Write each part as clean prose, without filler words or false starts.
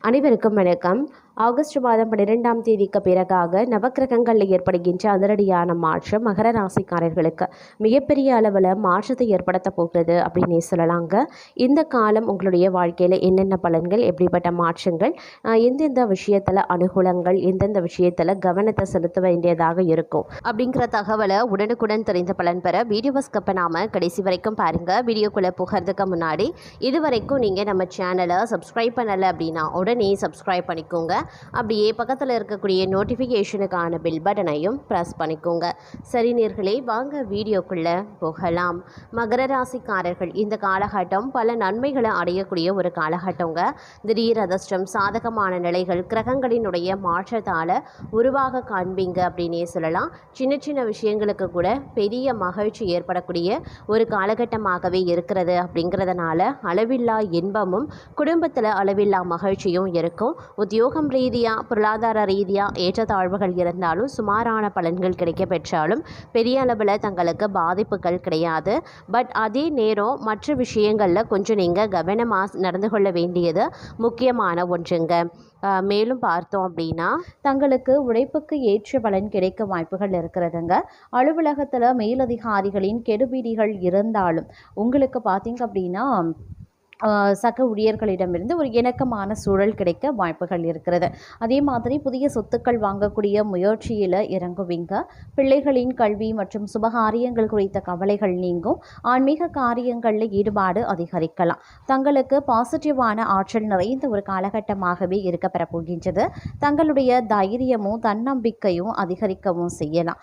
அனைவருக்கும் வணக்கம். ஆகஸ்ட் மாதம் 12ஆம் தேதிக்கு பிறகாக நவக்கிரகங்களில் ஏற்படுகின்ற அதிரடியான மாற்றம் மகர ராசிக்காரர்களுக்கு மிகப்பெரிய அளவில் மாற்றத்தை ஏற்படுத்த போகிறது அப்படின்னே சொல்லலாங்க. இந்த காலம் உங்களுடைய வாழ்க்கையில் என்னென்ன பலன்கள், எப்படிப்பட்ட மாற்றங்கள், எந்தெந்த விஷயத்தில் அனுகூலங்கள், எந்தெந்த விஷயத்தில் கவனத்தை செலுத்த வேண்டியதாக இருக்கும் அப்படிங்கிற தகவலை உடனுக்குடன் தெரிந்த பலன் பெற வீடியோவை ஸ்கிப் பண்ணாமல் கடைசி வரைக்கும் பாருங்கள். வீடியோக்குள்ளே போகிறதுக்கு முன்னாடி இதுவரைக்கும் நீங்கள் நம்ம சேனலை சப்ஸ்கிரைப் பண்ணலை அப்படின்னா உடனே சப்ஸ்கிரைப் பண்ணிக்கோங்க. அப்படியே பக்கத்தில் இருக்கக்கூடிய நோட்டிஃபிகேஷனுக்கான பில் பட்டனையும் ப்ரெஸ் பண்ணிக்கோங்க. சரி நேர்களே, வாங்க வீடியோக்குள்ளே போகலாம். மகர ராசிக்காரர்கள் இந்த காலகட்டம் பல நன்மைகளை அடையக்கூடிய ஒரு காலகட்டங்க. திடீர் அதிர்ஷ்டம், சாதகமான நிலைகள் கிரகங்களினுடைய மாற்றத்தால் உருவாக காண்பீங்க அப்படின்னே சொல்லலாம். சின்ன சின்ன விஷயங்களுக்கு கூட பெரிய மகிழ்ச்சி ஏற்படக்கூடிய ஒரு காலகட்டமாகவே இருக்கிறது. அப்படிங்கிறதுனால அளவில்லா இன்பமும் குடும்பத்தில் அளவில்லா மகிழ்ச்சியும் இருக்கும். உத்தியோகம் ரீதியாக, பொருளாதார ரீதியாக ஏற்றத்தாழ்வுகள் இருந்தாலும் சுமாரான பலன்கள் கிடைக்க பெற்றாலும் பெரிய அளவில் தங்களுக்கு பாதிப்புகள் கிடையாது. பட் அதே நேரம் மற்ற விஷயங்களில் கொஞ்சம் நீங்கள் கவனமாக நடந்து கொள்ள வேண்டியது முக்கியமான ஒன்றுங்க. மேலும் பார்த்தோம் அப்படின்னா தங்களுக்கு உழைப்புக்கு ஏற்ற பலன் கிடைக்க வாய்ப்புகள் இருக்கிறதுங்க. அலுவலகத்தில் மேலதிகாரிகளின் கெடுபிடிகள் இருந்தாலும் உங்களுக்கு பார்த்தீங்க அப்படின்னா சக ஊழியர்களிடமிருந்து ஒரு இணக்கமான சூழல் கிடைக்க வாய்ப்புகள் இருக்கிறது. அதே மாதிரி புதிய சொத்துக்கள் வாங்கக்கூடிய முயற்சியில் இறங்குவீங்க. பிள்ளைகளின் கல்வி மற்றும் சுபகாரியங்கள் குறித்த கவலைகள் நீங்கும். ஆன்மீக காரியங்களில் ஈடுபாடு அதிகரிக்கலாம். தங்களுக்கு பாசிட்டிவான ஆற்றல் நிறைந்த ஒரு காலகட்டமாகவே இருக்கப்பெற போகின்றது. தங்களுடைய தைரியமும் தன்னம்பிக்கையும் அதிகரிக்கவும் செய்யலாம்.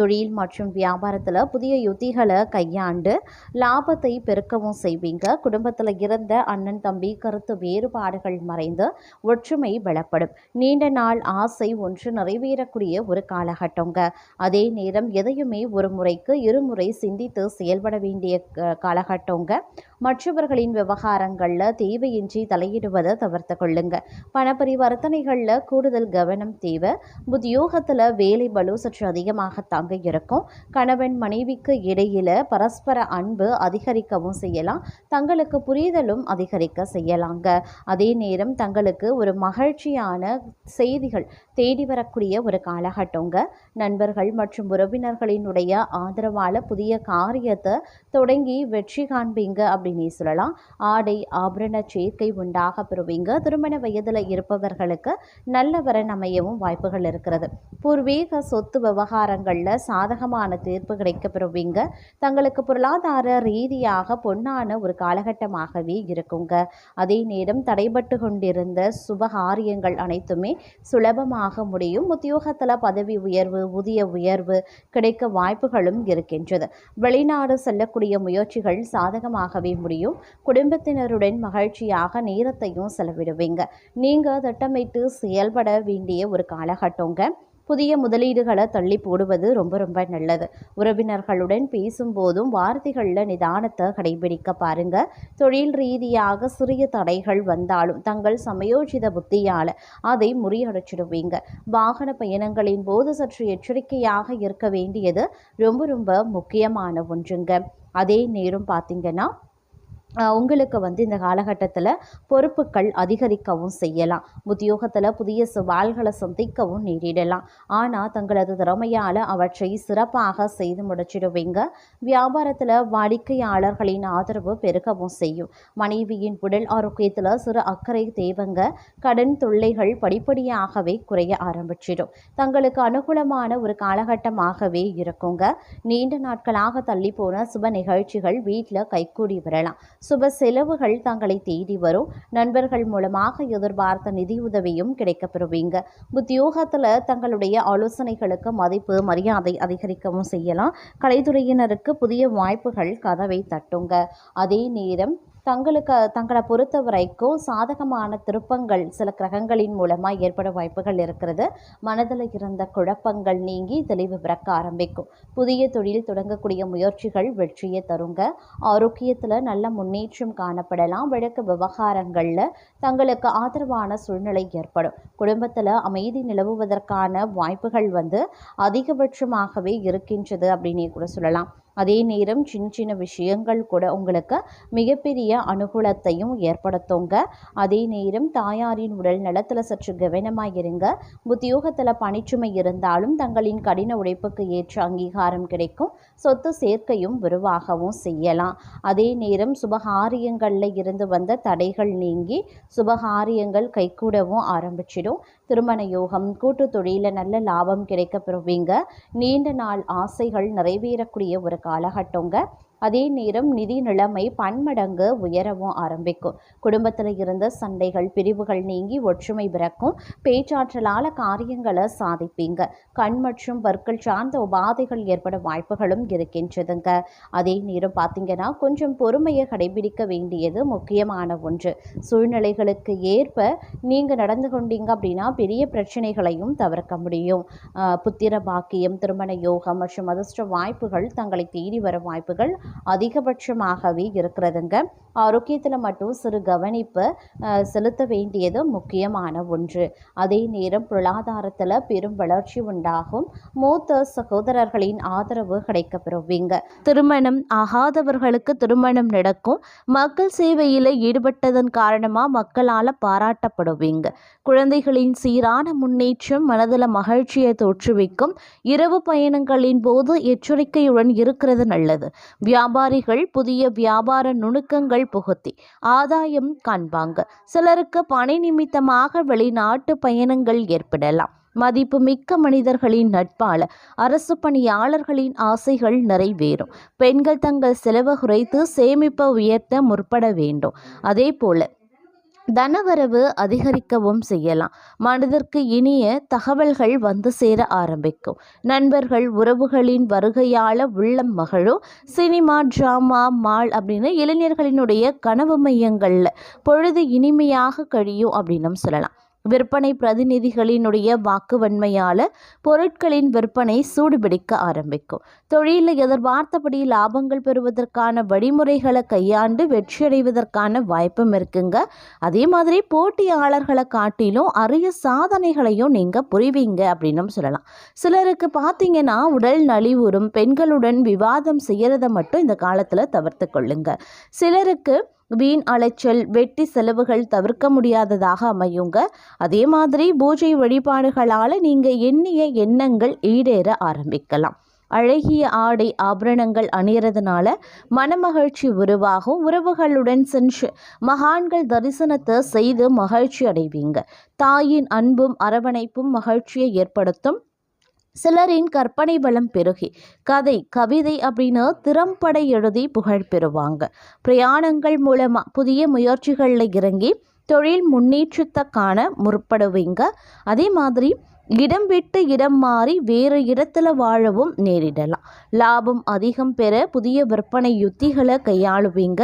தொழில் மற்றும் வியாபாரத்தில் புதிய யுத்திகளை கையாண்டு லாபத்தை பெருக்கவும் செய்வீங்க. குடும்பத்தில் இருந்த அண்ணன் தம்பி கருத்து வேறுபாடுகள் மறைந்து ஒற்றுமை பலப்படும். நீண்ட நாள் ஆசை ஒன்று நிறைவேறக்கூடிய ஒரு காலகட்டங்க. அதே நேரம் எதையுமே ஒரு முறைக்கு இருமுறை சிந்தித்து செயல்பட வேண்டிய காலகட்டங்க. மற்றவர்களின் விவகாரங்களில் தேவையின்றி தலையிடுவதை தவிர்த்து கொள்ளுங்க. பணப்பரிவர்த்தனைகளில் கூடுதல் கவனம் தேவை. உத்தியோகத்தில் வேலை பளு சற்று அதிகமாக தாங்க இருக்கும். கணவன் மனைவிக்கு இடையில பரஸ்பர அன்பு அதிகரிக்கவும் செய்யலாம். தங்களுக்கு புரிதலும் அதிகரிக்க செய்யலாங்க. அதே நேரம் தங்களுக்கு ஒரு மகிழ்ச்சியான செய்திகள் தேடி வரக்கூடிய ஒரு காலகட்டங்க. நண்பர்கள் மற்றும் உறவினர்களினுடைய ஆதரவால புதிய காரியத்தை தொடங்கி வெற்றி காண்பீங்க அப்படின்னே சொல்லலாம். ஆடை ஆபரண சேர்க்கை உண்டாக பெறுவீங்க. திருமண வயதில் இருப்பவர்களுக்கு நல்ல வரன் அமையவும் வாய்ப்புகள் இருக்கிறது. பூர்வீக சொத்து விவகாரங்களில் சாதகமான தீர்ப்பு கிடைக்க பெறுவீங்க. தங்களுக்கு பொருளாதார ரீதியாக பொன்னான ஒரு காலகட்டமாகவே இருக்குங்க. அதே நேரம் தடைபட்டு கொண்டிருந்த சுபகாரியங்கள் அனைத்துமே சுலபமாக முடியும். உத்தியோகத்தில் பதவி உயர்வு, ஊதிய உயர்வு கிடைக்க வாய்ப்புகளும் இருக்கின்றது. வெளிநாடு செல்லக்கூடிய முயற்சிகள் சாதகமாகவே முடியும். குடும்பத்தினருடன் மகிழ்ச்சியாக நேரத்தையும் செலவிடுவீங்க. நீங்க திட்டமிட்டு செயல்பட வேண்டிய ஒரு காலகட்டங்க. புதிய முதலீடுகளை தள்ளி போடுவது ரொம்ப ரொம்ப நல்லது. உறவினர்களுடன் பேசும்போதும் வார்த்தைகளில் நிதானத்தை கடைபிடிக்க பாருங்க. தொழில் ரீதியாக சிறிய தடைகள் வந்தாலும் தங்கள் சமயோஜித புத்தியால் அதை முறியடிச்சிடுவீங்க. வாகன பயணங்களின் போது சற்று எச்சரிக்கையாக இருக்க வேண்டியது ரொம்ப ரொம்ப முக்கியமான ஒன்றுங்க. அதே நேரம் பார்த்தீங்கன்னா உங்களுக்கு இந்த காலகட்டத்தில் பொறுப்புகள் அதிகரிக்கவும் செய்யலாம். உத்தியோகத்தில் புதிய சவால்களை சந்திக்கவும் நேரிடலாம். ஆனால் தங்களது திறமையால் அவற்றை சிறப்பாக செய்து முடிச்சிடுவீங்க. வியாபாரத்தில் வாடிக்கையாளர்களின் ஆதரவு பெருகவும் செய்யும். மனைவியின் உடல் ஆரோக்கியத்தில் சிறு அக்கறை தேவைங்க. கடன் தொல்லைகள் படிப்படியாகவே குறைய ஆரம்பிச்சிடும். தங்களுக்கு அனுகூலமான ஒரு காலகட்டமாகவே இருக்குங்க. நீண்ட நாட்களாக தள்ளி போன சுப நிகழ்ச்சிகள் வீட்டில் கைகூடி வரலாம். சுப செலவுகள் தங்களை தேடி வரும். நண்பர்கள் மூலமாக எதிர்பார்த்த நிதியுதவியும் கிடைக்கப்பெறுவீங்க. உத்தியோகத்தில் தங்களுடைய ஆலோசனைகளுக்கு மதிப்பு மரியாதை அதிகரிக்கவும் செய்யலாம். கலைத்துறையினருக்கு புதிய வாய்ப்புகள் கதவை தட்டுங்க. அதே நேரம் தங்களை பொறுத்த வரைக்கும் சாதகமான திருப்பங்கள் சில கிரகங்களின் மூலமாக ஏற்பட வாய்ப்புகள் இருக்கிறது. மனதில் இருந்த குழப்பங்கள் நீங்கி தெளிவு பிறக்க ஆரம்பிக்கும். புதிய தொழில் தொடங்கக்கூடிய முயற்சிகள் வெற்றியை தருங்க. ஆரோக்கியத்தில் நல்ல முன்னேற்றம் காணப்படலாம். வழக்கு விவகாரங்களில் தங்களுக்கு ஆதரவான சூழ்நிலை ஏற்படும். குடும்பத்தில் அமைதி நிலவுவதற்கான வாய்ப்புகள் அதிகபட்சமாகவே இருக்கின்றது அப்படின்னே கூட சொல்லலாம். அதே நேரம் சின்ன சின்ன விஷயங்கள் கூட உங்களுக்கு மிகப்பெரிய அனுகூலத்தையும் ஏற்படுத்துங்க. அதே நேரம் தாயாரின் உடல் நலத்தில் சற்று கவனமாக இருங்க. உத்தியோகத்தில் பணிச்சுமை இருந்தாலும் தங்களின் கடின உழைப்புக்கு ஏற்ற அங்கீகாரம் கிடைக்கும். சொத்து சேர்க்கையும் விரிவாகவும் செய்யலாம். அதே நேரம் சுபகாரியங்களில் இருந்து வந்த தடைகள் நீங்கி சுபகாரியங்கள் கைகூடவும் ஆரம்பிச்சிடும். திருமண யோகம், கூட்டு தொழிலில் நல்ல லாபம் கிடைக்க பெறுவீங்க. நீண்ட நாள் ஆசைகள் நிறைவேறக்கூடிய ஒரு காலகட்டங்க. அதே நேரம் நிதி நிலைமை பன்மடங்கு உயரவும் ஆரம்பிக்கும். குடும்பத்தில் இருந்த சண்டைகள், பிரிவுகள் நீங்கி ஒற்றுமை பிறக்கும். பேச்சாற்றலால் காரியங்களை சாதிப்பீங்க. கண் மற்றும் பற்கள் சார்ந்த உபாதைகள் ஏற்பட வாய்ப்புகளும் இருக்கின்றதுங்க. அதே நேரம் பார்த்தீங்கன்னா கொஞ்சம் பொறுமையை கடைபிடிக்க வேண்டியது முக்கியமான ஒன்று. சூழ்நிலைகளுக்கு ஏற்ப நீங்கள் நடந்து கொண்டீங்க அப்படின்னா பெரிய பிரச்சனைகளையும் தவிர்க்க முடியும். புத்திர பாக்கியம், திருமண யோகம் மற்றும் அதிர்ஷ்ட வாய்ப்புகள் தங்களை தேடி வர வாய்ப்புகள் அதிகபட்சமாகவே இருக்கிறதுங்க. ஆரோக்கியத்தில் மட்டும் சிறு கவனிப்பு செலுத்த வேண்டியது முக்கியமான ஒன்று. அதே நேரம் பொருளாதாரத்தில் பெரும் வளர்ச்சி உண்டாகும். மூத்த சகோதரர்களின் ஆதரவு கிடைக்க பெறுவீங்க. திருமணம் ஆகாதவர்களுக்கு திருமணம் நடக்கும். மக்கள் சேவையில் ஈடுபட்டதன் காரணமாக மக்களால் பாராட்டப்படுவீங்க. குழந்தைகளின் சீரான முன்னேற்றம் மனதில் மகிழ்ச்சியை தோற்றுவிக்கும். இரவு பயணங்களின் போது எச்சரிக்கையுடன் இருக்கிறது நல்லது. வியாபாரிகள் புதிய வியாபார நுணுக்கங்கள் புகுத்தி ஆதாயம் காண்பாங்க. சிலருக்கு பணி நிமித்தமாக வெளிநாட்டு பயணங்கள் ஏற்படலாம். மதிப்பு மிக்க மனிதர்களின் நட்பால அரசு பணியாளர்களின் ஆசைகள் நிறைவேறும். பெண்கள் தங்கள் செலவு குறைத்து சேமிப்பை உயர்த்த முற்பட வேண்டும். அதே போல தனவரவு அதிகரிக்கவும் செய்யலாம். மனதிற்கு இனிய தகவல்கள் வந்து சேர ஆரம்பிக்கும். நண்பர்கள் உறவுகளின் வருகையால் உள்ளம் மகிழும். சினிமா, டிராமா, மால் அப்படின்னு இளைஞர்களினுடைய கனவு மையங்களில் பொழுது இனிமையாக கழியும் அப்படின்னு சொல்லலாம். விற்பனை பிரதிநிதிகளினுடைய வாக்குவன்மையால் பொருட்களின் விற்பனை சூடுபிடிக்க ஆரம்பிக்கும். தொழிலில் எதிர்பார்த்தபடி லாபங்கள் பெறுவதற்கான வழிமுறைகளை கையாண்டு வெற்றியடைவதற்கான வாய்ப்பும் இருக்குங்க. அதே மாதிரி போட்டியாளர்களை காட்டிலும் அரிய சாதனைகளையும் நீங்கள் புரிவீங்க அப்படின்னு சொல்லலாம். சிலருக்கு பார்த்தீங்கன்னா உடல் நலிவுறும். பெண்களுடன் விவாதம் செய்கிறத மட்டும் இந்த காலத்தில் தவிர்த்து கொள்ளுங்க. சிலருக்கு வீண் அலைச்சல், வெட்டி செலவுகள் தவிர்க்க முடியாததாக அமையுங்க. அதே மாதிரி பூஜை வழிபாடுகளால் நீங்கள் எண்ணிய எண்ணங்கள் ஈடேற ஆரம்பிக்கலாம். அழகிய ஆடை ஆபரணங்கள் அணியறதுனால மனமகிழ்ச்சி உருவாகும். உறவுகளுடன் சென்று மகான்கள் தரிசனத்தை செய்து மகிழ்ச்சி அடைவீங்க. தாயின் அன்பும் அரவணைப்பும் மகிழ்ச்சியை ஏற்படுத்தும். சிலரின் கற்பனை வளம் பெருகி கதை, கவிதை அப்படின்னு திறம்பட எழுதி புகழ் பெறுவாங்க. பிரயாணங்கள் மூலமாக புதிய முயற்சிகளில் இறங்கி தொழில் முன்னேற்றத்தை காண முற்படுவீங்க. அதே மாதிரி இடம் விட்டு இடம் மாறி வேறு இடத்துல வாழவும் நேரிடலாம். லாபம் அதிகம் பெற புதிய விற்பனை யுத்திகளை கையாளுவீங்க.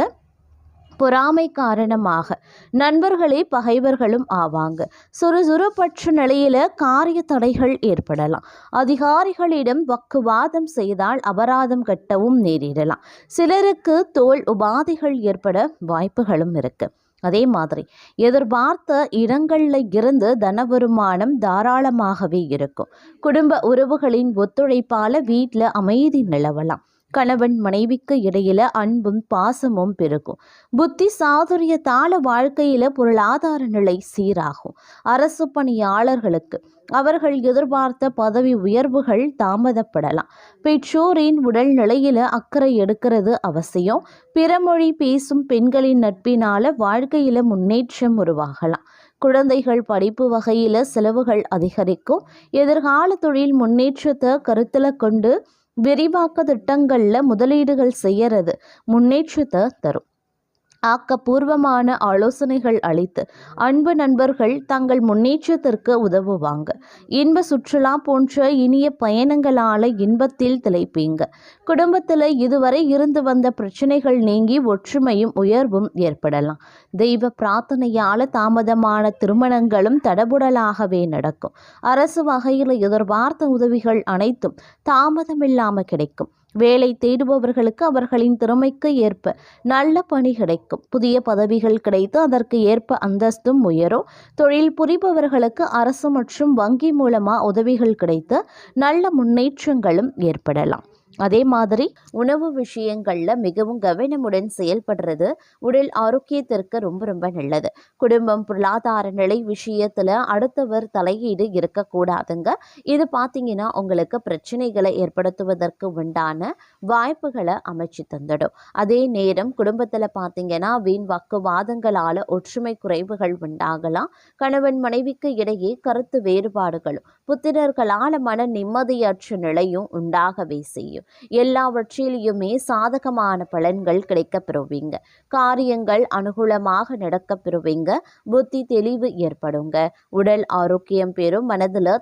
பொறாமை காரணமாக நண்பர்களே பகைவர்களும் ஆவாங்க. சுறுசுறுப்பற்ற நிலையில காரிய தடைகள் ஏற்படலாம். அதிகாரிகளிடம் வாக்குவாதம் செய்தால் அபராதம் கட்டவும் நேரிடலாம். சிலருக்கு தோல் உபாதைகள் ஏற்பட வாய்ப்புகளும் இருக்கு. அதே மாதிரி எதிர்பார்த்த இடங்களில் இருந்து தன வருமானம் தாராளமாகவே இருக்கும். குடும்ப உறவுகளின் ஒத்துழைப்பால் வீட்டில் அமைதி நிலவலாம். கணவன் மனைவிக்கு இடையில அன்பும் பாசமும் பெருகும். புத்தி சாதுரியத்தால வாழ்க்கையில பொருளாதார நிலை சீராகும். அரசு பணியாளர்களுக்கு அவர்கள் எதிர்பார்த்த பதவி உயர்வுகள் தாமதப்படலாம். பெற்றோரின் உடல் நிலையில அக்கறை எடுக்கிறது அவசியம். பிறமொழி பேசும் பெண்களின் நட்பினால வாழ்க்கையில முன்னேற்றம் உருவாகலாம். குழந்தைகள் படிப்பு வகையில செலவுகள் அதிகரிக்கும். எதிர்கால தொழில் முன்னேற்றத்தை கருத்தில் கொண்டு விரிவாக்க திட்டங்களில் முதலீடுகள் செய்யறது முன்னேற்றத்தை தரும். ஆக்கப்பூர்வமான ஆலோசனைகள் அளித்து அன்பு நண்பர்கள் தங்கள் முன்னேற்றத்திற்கு உதவுவாங்க. இன்ப சுற்றுலா போன்ற இனிய பயணங்களால் இன்பத்தில் திளைப்பீங்க. குடும்பத்தில் இதுவரை இருந்து வந்த பிரச்சனைகள் நீங்கி ஒற்றுமையும் உயர்வும் ஏற்படலாம். தெய்வ பிரார்த்தனையால் தாமதமான திருமணங்களும் தடபுடலாகவே நடக்கும். அரசு வகையில் எதிர்பார்த்த உதவிகள் அனைத்தும் தாமதமில்லாமல் கிடைக்கும். வேலை தேடுபவர்களுக்கு அவர்களின் திறமைக்கு ஏற்ப நல்ல பணி கிடைக்கும். புதிய பதவிகள் கிடைத்து அதற்கு ஏற்ப அந்தஸ்தும் உயரும். தொழில் புரிபவர்களுக்கு அரசு மற்றும் வங்கி மூலமாக உதவிகள் கிடைத்து நல்ல முன்னேற்றங்களும் ஏற்படலாம். அதே மாதிரி உணவு விஷயங்கள்ல மிகவும் கவனமுடன் செயல்படுறது உடல் ஆரோக்கியத்திற்கு ரொம்ப ரொம்ப நல்லது. குடும்பம் பொருளாதார நிலை விஷயத்துல அடுத்தவர் தலையீடு இருக்கக்கூடாதுங்க. இது பார்த்தீங்கன்னா உங்களுக்கு பிரச்சனைகளை ஏற்படுத்துவதற்கு உண்டான வாய்ப்புகளை அமைச்சு தந்துடும். அதே நேரம் குடும்பத்துல பார்த்தீங்கன்னா வீண் வாக்குவாதங்களால ஒற்றுமை குறைவுகள் உண்டாகலாம். கணவன் மனைவிக்கு இடையே கருத்து வேறுபாடுகளும் புத்திரர்களால மன நிம்மதியற்ற நிலையும் உண்டாகவே செய்யும். எல்லாவற்றிலையுமே சாதகமான பலன்கள் கிடைக்கப் பெறுவீங்க. காரியங்கள் அனுகூலமாக நடக்கப் பெறுவீங்க. புத்தி தெளிவு ஏற்படுங்க. உடல் ஆரோக்கியம் பெறும். மனதில்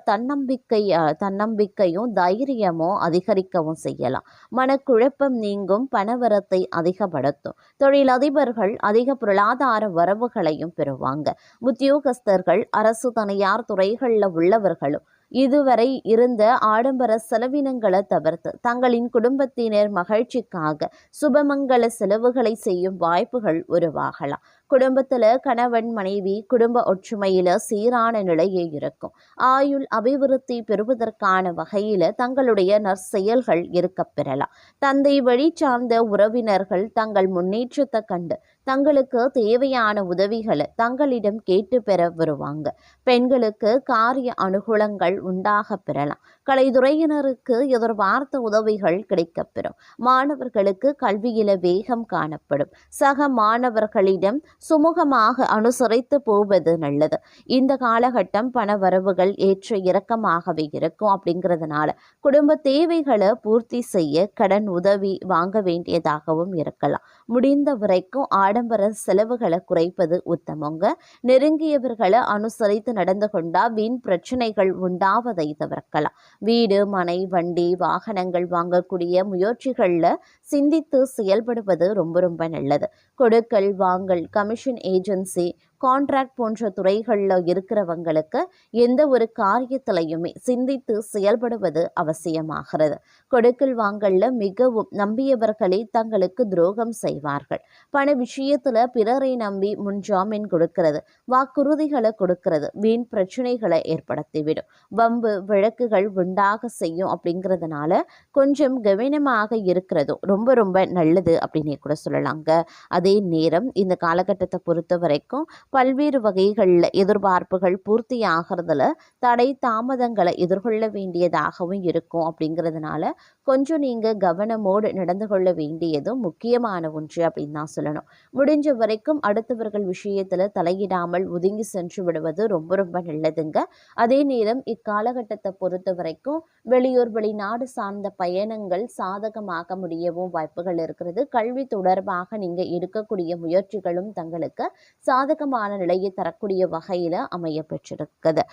தன்னம்பிக்கையும் தைரியமும் அதிகரிக்கவும் செய்யலாம். மனக்குழப்பம் நீங்கும். பணவரத்தை அதிகப்படுத்தும். தொழிலதிபர்கள் அதிக பொருளாதார வரவுகளையும் பெறுவாங்க. உத்தியோகஸ்தர்கள் அரசு தனியார் துறைகளில் உள்ளவர்களும் இதுவரை இருந்த ஆடம்பர செலவினங்களை தவிர்த்து தங்களின் குடும்பத்தினர் மகிழ்ச்சிக்காக சுபமங்கல செலவுகளை செய்யும் வாய்ப்புகள் உருவாகலாம். குடும்பத்துல கணவன் மனைவி குடும்ப ஒற்றுமையில சீரான நிலையே இருக்கும். ஆயுள் அபிவிருத்தி பெறுவதற்கான வகையில தங்களுடைய நற்செயல்கள் இருக்கப் பெறலாம். தந்தை வழி சார்ந்த உறவினர்கள் தங்கள் முன்னேற்றத்தை கண்டு தங்களுக்கு தேவையான உதவிகளை தங்களிடம் கேட்டு பெற வருவாங்க. பெண்களுக்கு காரிய அனுகூலங்கள் உண்டாக பெறலாம். கலைத்துறையினருக்கு எதிர்பார்த்த உதவிகள் கிடைக்கப் பெறும். மாணவர்களுக்கு கல்வியில வேகம் காணப்படும். சக மாணவர்களிடம் சுமூகமாக அனுசரித்து போவது நல்லது. இந்த காலகட்டம் பண வரவுகள் ஏற்ற இறக்கமாகவே இருக்கும். அப்படிங்கிறதுனால குடும்ப தேவைகளை பூர்த்தி செய்ய கடன் உதவி வாங்க வேண்டியதாகவும் இருக்கலாம். முடிந்த வரைக்கும் ஆடம்பர செலவுகளை குறைப்பது உத்தமங்க. நெருங்கியவர்களை அனுசரித்து நடந்து கொண்டா வீண் பிரச்சனைகள் உண்டாவதை தவிர்க்கலாம். வீடு மனை வண்டி வாகனங்கள் வாங்கக்கூடிய முயற்சிகளில் சிந்தித்து செயல்படுவது ரொம்ப ரொம்ப நல்லது. கொடுக்கல் வாங்கல் கமிஷன் ஏஜென்சி கான்ட்ராக்ட் போன்ற துறைகளில் இருக்கிறவங்களுக்கு எந்த ஒரு காரியத்திலையுமே சிந்தித்து செயல்படுவது அவசியமாகிறது. கொடுக்கல் வாங்கல்ல மிகவும் நம்பியவர்களே தங்களுக்கு துரோகம் செய்வார்கள். பண விஷயத்துல பிறரை நம்பி முன்ஜாமீன் கொடுக்கிறது, வாக்குறுதிகளை கொடுக்கிறது வீண் பிரச்சனைகளை ஏற்படுத்திவிடும். வம்பு வழக்குகள் உண்டாக செய்யும். அப்படிங்கிறதுனால கொஞ்சம் கவனமாக இருக்கிறதும் ரொம்ப ரொம்ப நல்லது அப்படின்னே கூட சொல்லலாங்க. அதே நேரம் இந்த காலகட்டத்தை பொறுத்த வரைக்கும் பல்வேறு வகைகளில் எதிர்பார்ப்புகள் பூர்த்தி ஆகிறதுல தடை தாமதங்களை எதிர்கொள்ள வேண்டியதாகவும் இருக்கும். அப்படிங்கிறதுனால கொஞ்சம் நீங்கள் கவனமோடு நடந்து கொள்ள வேண்டியதும் முக்கியமான ஒன்று அப்படின்னு தான் சொல்லணும். முடிஞ்ச வரைக்கும் அடுத்தவர்கள் விஷயத்தில் தலையிடாமல் ஒதுங்கி சென்று விடுவது ரொம்ப ரொம்ப நல்லதுங்க. அதே நேரம் இக்காலகட்டத்தை பொறுத்த வரைக்கும் வெளியூர் வெளிநாடு சார்ந்த பயணங்கள் சாதகமாக முடியவும் வாய்ப்புகள் இருக்கிறது. கல்வி தொடர்பாக நீங்கள் எடுக்கக்கூடிய முயற்சிகளும் தங்களுக்கு சாதகமான நிலையை தரக்கூடிய வகையில் அமைய பெற்றிருக்குது.